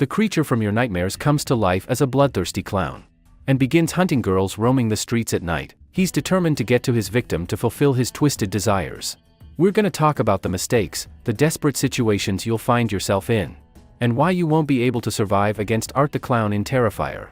The creature from your nightmares comes to life as a bloodthirsty clown and begins hunting girls roaming the streets at night. He's determined to get to his victim to fulfill his twisted desires. We're gonna talk about the mistakes, the desperate situations you'll find yourself in, and why you won't be able to survive against Art the Clown in Terrifier.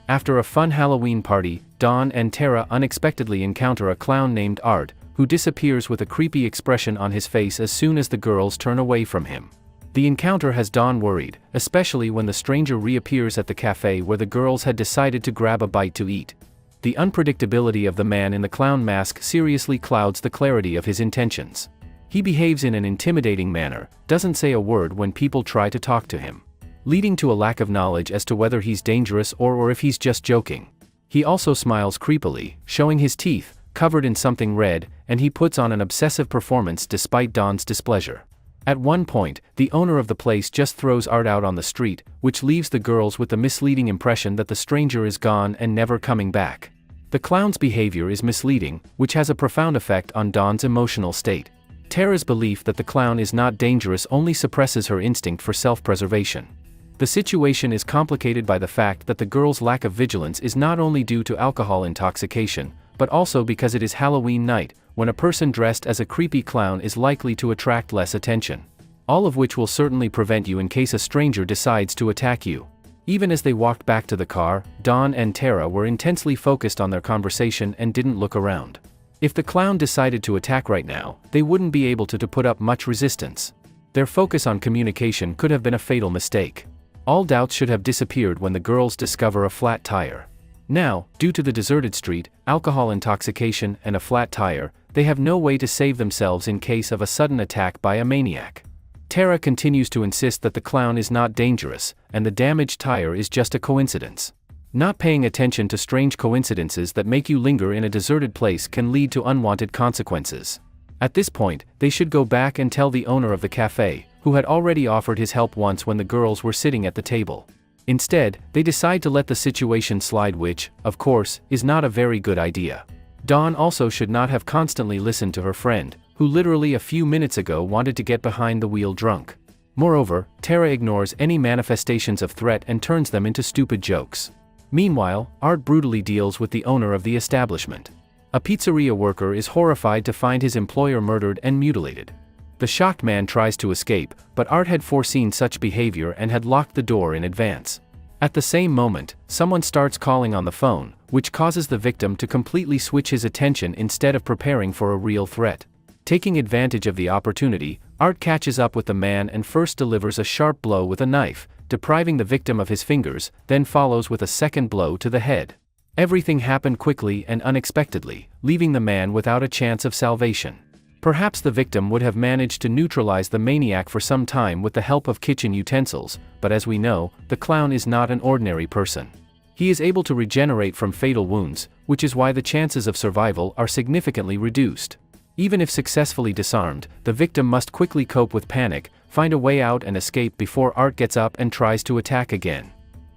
After a fun Halloween party, Dawn and Tara unexpectedly encounter a clown named Art, who disappears with a creepy expression on his face as soon as the girls turn away from him. The encounter has Dawn worried, especially when the stranger reappears at the cafe where the girls had decided to grab a bite to eat. The unpredictability of the man in the clown mask seriously clouds the clarity of his intentions. He behaves in an intimidating manner, doesn't say a word when people try to talk to him, leading to a lack of knowledge as to whether he's dangerous or if he's just joking. He also smiles creepily, showing his teeth, covered in something red, and he puts on an obsessive performance despite Dawn's displeasure. At one point, the owner of the place just throws Art out on the street, which leaves the girls with the misleading impression that the stranger is gone and never coming back. The clown's behavior is misleading, which has a profound effect on Dawn's emotional state. Tara's belief that the clown is not dangerous only suppresses her instinct for self-preservation. The situation is complicated by the fact that the girls' lack of vigilance is not only due to alcohol intoxication, but also because it is Halloween night, when a person dressed as a creepy clown is likely to attract less attention. All of which will certainly prevent you in case a stranger decides to attack you. Even as they walked back to the car, Dawn and Tara were intensely focused on their conversation and didn't look around. If the clown decided to attack right now, they wouldn't be able to put up much resistance. Their focus on communication could have been a fatal mistake. All doubts should have disappeared when the girls discover a flat tire. Now, due to the deserted street, alcohol intoxication, and a flat tire, they have no way to save themselves in case of a sudden attack by a maniac. Tara continues to insist that the clown is not dangerous, and the damaged tire is just a coincidence. Not paying attention to strange coincidences that make you linger in a deserted place can lead to unwanted consequences. At this point, they should go back and tell the owner of the cafe, who had already offered his help once when the girls were sitting at the table. Instead, they decide to let the situation slide, which, of course, is not a very good idea. Dawn also should not have constantly listened to her friend, who literally a few minutes ago wanted to get behind the wheel drunk. Moreover, Tara ignores any manifestations of threat and turns them into stupid jokes. Meanwhile, Art brutally deals with the owner of the establishment. A pizzeria worker is horrified to find his employer murdered and mutilated. The shocked man tries to escape, but Art had foreseen such behavior and had locked the door in advance. At the same moment, someone starts calling on the phone, which causes the victim to completely switch his attention instead of preparing for a real threat. Taking advantage of the opportunity, Art catches up with the man and first delivers a sharp blow with a knife, depriving the victim of his fingers, then follows with a second blow to the head. Everything happened quickly and unexpectedly, leaving the man without a chance of salvation. Perhaps the victim would have managed to neutralize the maniac for some time with the help of kitchen utensils, but as we know, the clown is not an ordinary person. He is able to regenerate from fatal wounds, which is why the chances of survival are significantly reduced. Even if successfully disarmed, the victim must quickly cope with panic, find a way out and escape before Art gets up and tries to attack again.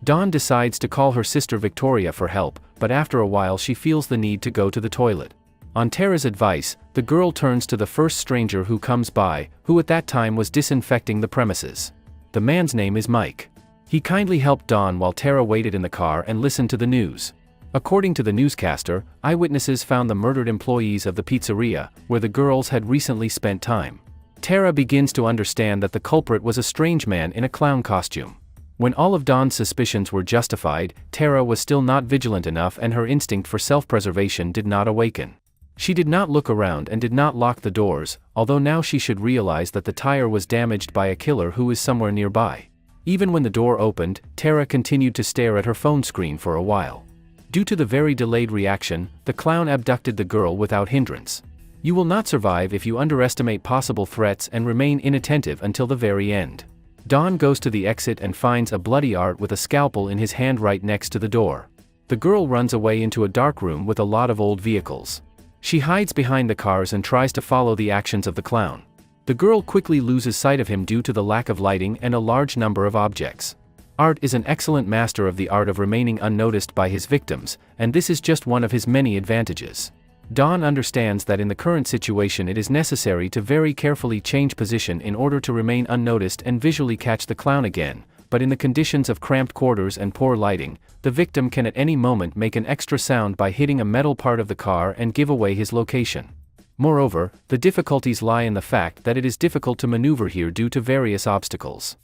Dawn decides to call her sister Victoria for help, but after a while she feels the need to go to the toilet. On Tara's advice, the girl turns to the first stranger who comes by, who at that time was disinfecting the premises. The man's name is Mike. He kindly helped Dawn while Tara waited in the car and listened to the news. According to the newscaster, eyewitnesses found the murdered employees of the pizzeria, where the girls had recently spent time. Tara begins to understand that the culprit was a strange man in a clown costume. When all of Dawn's suspicions were justified, Tara was still not vigilant enough and her instinct for self-preservation did not awaken. She did not look around and did not lock the doors, although now she should realize that the tire was damaged by a killer who is somewhere nearby. Even when the door opened, Tara continued to stare at her phone screen for a while. Due to the very delayed reaction, the clown abducted the girl without hindrance. You will not survive if you underestimate possible threats and remain inattentive until the very end. Dawn goes to the exit and finds a bloody Art with a scalpel in his hand right next to the door. The girl runs away into a dark room with a lot of old vehicles. She hides behind the cars and tries to follow the actions of the clown. The girl quickly loses sight of him due to the lack of lighting and a large number of objects. Art is an excellent master of the art of remaining unnoticed by his victims, and this is just one of his many advantages. Dawn understands that in the current situation it is necessary to very carefully change position in order to remain unnoticed and visually catch the clown again, but in the conditions of cramped quarters and poor lighting, the victim can at any moment make an extra sound by hitting a metal part of the car and give away his location. Moreover, the difficulties lie in the fact that it is difficult to maneuver here due to various obstacles.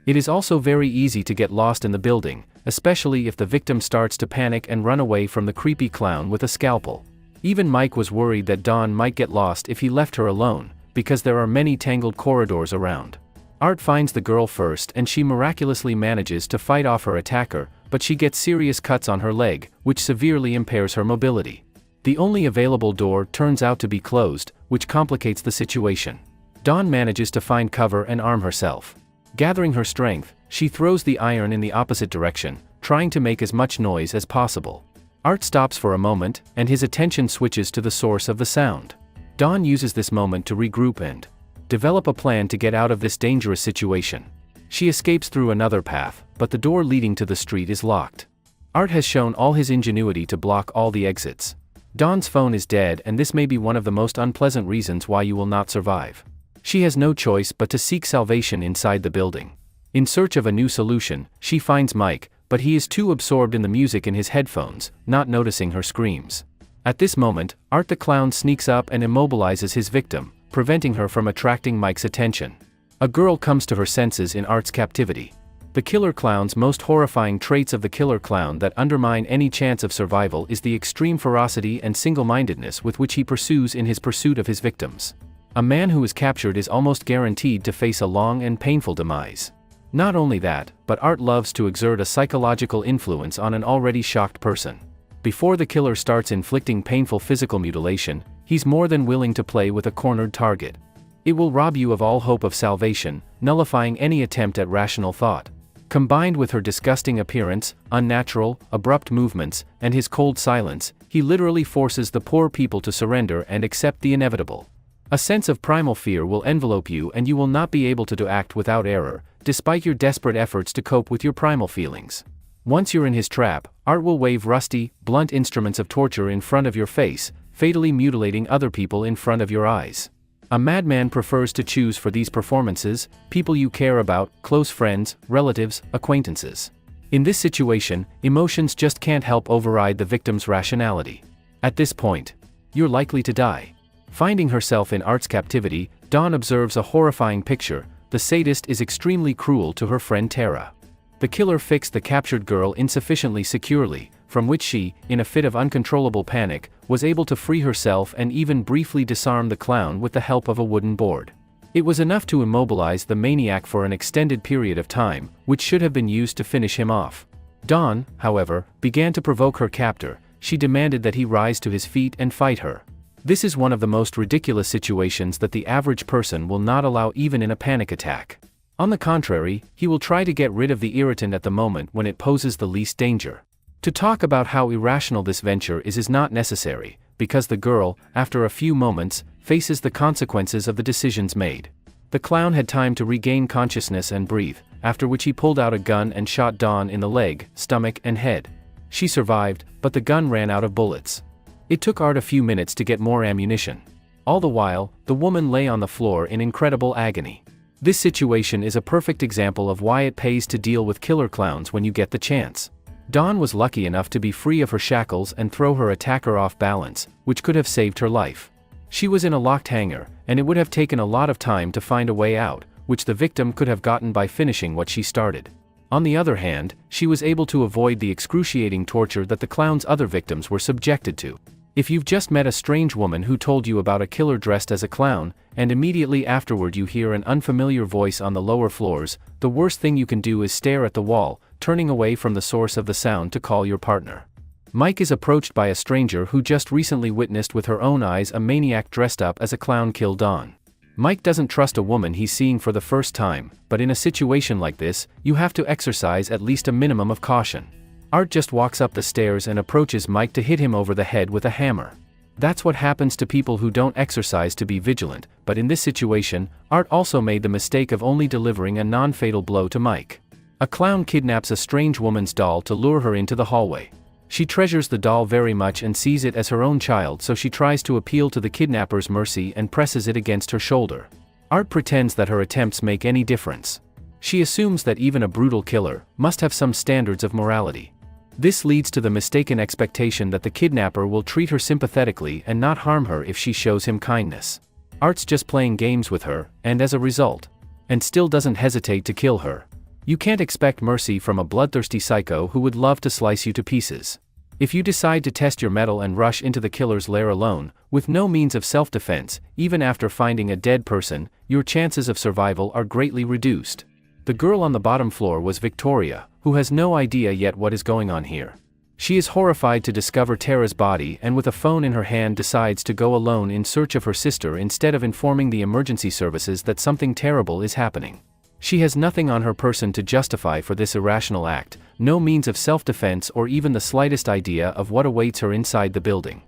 It is also very easy to get lost in the building, especially if the victim starts to panic and run away from the creepy clown with a scalpel. Even Mike was worried that Dawn might get lost if he left her alone, because there are many tangled corridors around. Art finds the girl first and she miraculously manages to fight off her attacker, but she gets serious cuts on her leg, which severely impairs her mobility. The only available door turns out to be closed, which complicates the situation. Dawn manages to find cover and arm herself. Gathering her strength, she throws the iron in the opposite direction, trying to make as much noise as possible. Art stops for a moment, and his attention switches to the source of the sound. Dawn uses this moment to regroup and develop a plan to get out of this dangerous situation. She escapes through another path, but the door leading to the street is locked. Art has shown all his ingenuity to block all the exits. Dawn's phone is dead, and this may be one of the most unpleasant reasons why you will not survive. She has no choice but to seek salvation inside the building. In search of a new solution, she finds Mike, but he is too absorbed in the music in his headphones, not noticing her screams. At this moment, Art the Clown sneaks up and immobilizes his victim, preventing her from attracting Mike's attention. A girl comes to her senses in Art's captivity. The killer clown's most horrifying traits of the killer clown that undermine any chance of survival is the extreme ferocity and single-mindedness with which he pursues in his pursuit of his victims. A man who is captured is almost guaranteed to face a long and painful demise. Not only that, but Art loves to exert a psychological influence on an already shocked person. Before the killer starts inflicting painful physical mutilation, he's more than willing to play with a cornered target. It will rob you of all hope of salvation, nullifying any attempt at rational thought. Combined with her disgusting appearance, unnatural, abrupt movements, and his cold silence, he literally forces the poor people to surrender and accept the inevitable. A sense of primal fear will envelope you and you will not be able to act without error, despite your desperate efforts to cope with your primal feelings. Once you're in his trap, Art will wave rusty, blunt instruments of torture in front of your face, fatally mutilating other people in front of your eyes. A madman prefers to choose for these performances people you care about, close friends, relatives, acquaintances. In this situation, emotions just can't help override the victim's rationality. At this point, you're likely to die. Finding herself in Art's captivity, Dawn observes a horrifying picture. The sadist is extremely cruel to her friend Tara. The killer fixed the captured girl insufficiently securely, from which she, in a fit of uncontrollable panic, was able to free herself and even briefly disarm the clown with the help of a wooden board. It was enough to immobilize the maniac for an extended period of time, which should have been used to finish him off. Dawn, however, began to provoke her captor. She demanded that he rise to his feet and fight her. This is one of the most ridiculous situations that the average person will not allow even in a panic attack. On the contrary, he will try to get rid of the irritant at the moment when it poses the least danger. To talk about how irrational this venture is not necessary, because the girl, after a few moments, faces the consequences of the decisions made. The clown had time to regain consciousness and breathe, after which he pulled out a gun and shot Dawn in the leg, stomach, and head. She survived, but the gun ran out of bullets. It took Art a few minutes to get more ammunition. All the while, the woman lay on the floor in incredible agony. This situation is a perfect example of why it pays to deal with killer clowns when you get the chance. Dawn was lucky enough to be free of her shackles and throw her attacker off balance, which could have saved her life. She was in a locked hangar, and it would have taken a lot of time to find a way out, which the victim could have gotten by finishing what she started. On the other hand, she was able to avoid the excruciating torture that the clown's other victims were subjected to. If you've just met a strange woman who told you about a killer dressed as a clown, and immediately afterward you hear an unfamiliar voice on the lower floors, the worst thing you can do is stare at the wall, turning away from the source of the sound to call your partner. Mike is approached by a stranger who just recently witnessed with her own eyes a maniac dressed up as a clown kill Dawn. Mike doesn't trust a woman he's seeing for the first time, but in a situation like this, you have to exercise at least a minimum of caution. Art just walks up the stairs and approaches Mike to hit him over the head with a hammer. That's what happens to people who don't exercise to be vigilant, but in this situation, Art also made the mistake of only delivering a non-fatal blow to Mike. A clown kidnaps a strange woman's doll to lure her into the hallway. She treasures the doll very much and sees it as her own child, so she tries to appeal to the kidnapper's mercy and presses it against her shoulder. Art pretends that her attempts make any difference. She assumes that even a brutal killer must have some standards of morality. This leads to the mistaken expectation that the kidnapper will treat her sympathetically and not harm her if she shows him kindness. Art's just playing games with her, and as a result, and still doesn't hesitate to kill her. You can't expect mercy from a bloodthirsty psycho who would love to slice you to pieces. If you decide to test your mettle and rush into the killer's lair alone, with no means of self-defense, even after finding a dead person, your chances of survival are greatly reduced. The girl on the bottom floor was Victoria, who has no idea yet what is going on here. She is horrified to discover Tara's body and with a phone in her hand decides to go alone in search of her sister instead of informing the emergency services that something terrible is happening. She has nothing on her person to justify for this irrational act, no means of self-defense or even the slightest idea of what awaits her inside the building.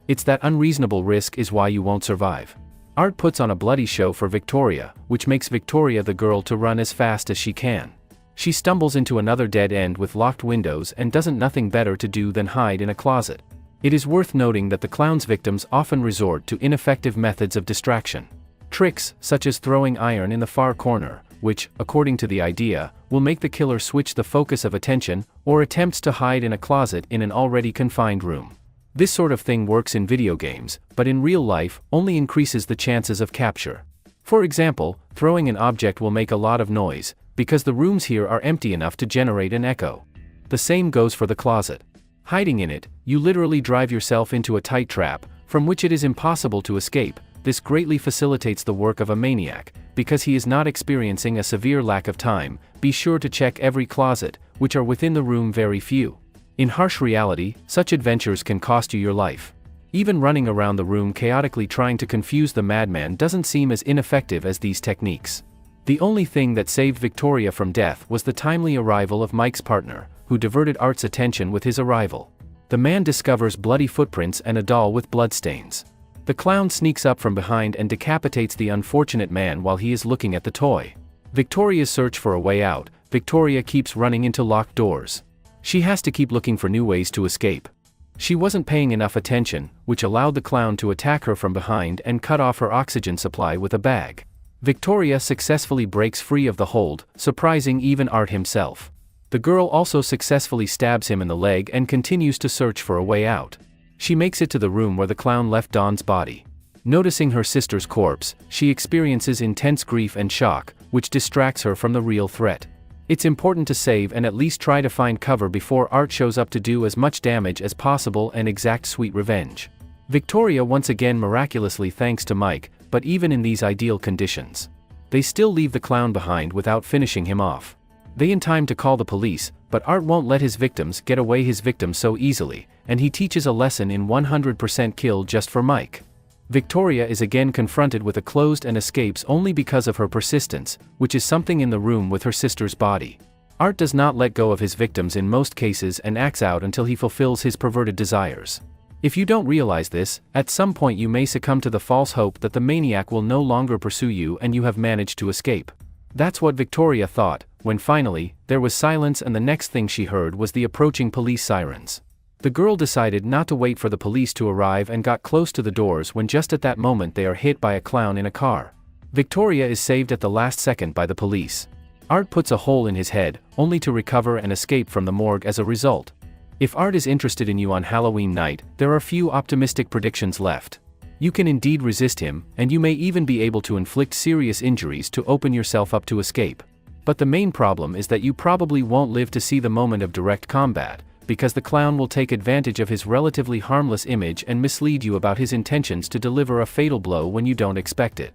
It's that unreasonable risk is why you won't survive. Art puts on a bloody show for Victoria, which makes Victoria the girl to run as fast as she can. She stumbles into another dead end with locked windows and doesn't nothing better to do than hide in a closet. It is worth noting that the clown's victims often resort to ineffective methods of distraction. Tricks, such as throwing iron in the far corner, which, according to the idea, will make the killer switch the focus of attention, or attempts to hide in a closet in an already confined room. This sort of thing works in video games, but in real life, only increases the chances of capture. For example, throwing an object will make a lot of noise, because the rooms here are empty enough to generate an echo. The same goes for the closet. Hiding in it, you literally drive yourself into a tight trap, from which it is impossible to escape. This greatly facilitates the work of a maniac, because he is not experiencing a severe lack of time. Be sure to check every closet, which are within the room very few. In harsh reality, such adventures can cost you your life. Even running around the room chaotically trying to confuse the madman doesn't seem as ineffective as these techniques. The only thing that saved Victoria from death was the timely arrival of Mike's partner, who diverted Art's attention with his arrival. The man discovers bloody footprints and a doll with bloodstains. The clown sneaks up from behind and decapitates the unfortunate man while he is looking at the toy. Victoria's search for a way out. Victoria keeps running into locked doors. She has to keep looking for new ways to escape. She wasn't paying enough attention, which allowed the clown to attack her from behind and cut off her oxygen supply with a bag. Victoria successfully breaks free of the hold, surprising even Art himself. The girl also successfully stabs him in the leg and continues to search for a way out. She makes it to the room where the clown left Dawn's body. Noticing her sister's corpse, she experiences intense grief and shock, which distracts her from the real threat. It's important to save and at least try to find cover before Art shows up to do as much damage as possible and exact sweet revenge. Victoria once again miraculously thanks to Mike, but even in these ideal conditions, they still leave the clown behind without finishing him off. They in time to call the police, but Art won't let his victims get away so easily, and he teaches a lesson in 100% kill just for Mike. Victoria is again confronted with a closed and escapes only because of her persistence, which is something in the room with her sister's body. Art does not let go of his victims in most cases and acts out until he fulfills his perverted desires. If you don't realize this, at some point you may succumb to the false hope that the maniac will no longer pursue you and you have managed to escape. That's what Victoria thought, when finally, there was silence and the next thing she heard was the approaching police sirens. The girl decided not to wait for the police to arrive and got close to the doors when just at that moment they are hit by a clown in a car. Victoria is saved at the last second by the police. Art puts a hole in his head, only to recover and escape from the morgue as a result. If Art is interested in you on Halloween night, there are few optimistic predictions left. You can indeed resist him, and you may even be able to inflict serious injuries to open yourself up to escape. But the main problem is that you probably won't live to see the moment of direct combat, because the clown will take advantage of his relatively harmless image and mislead you about his intentions to deliver a fatal blow when you don't expect it.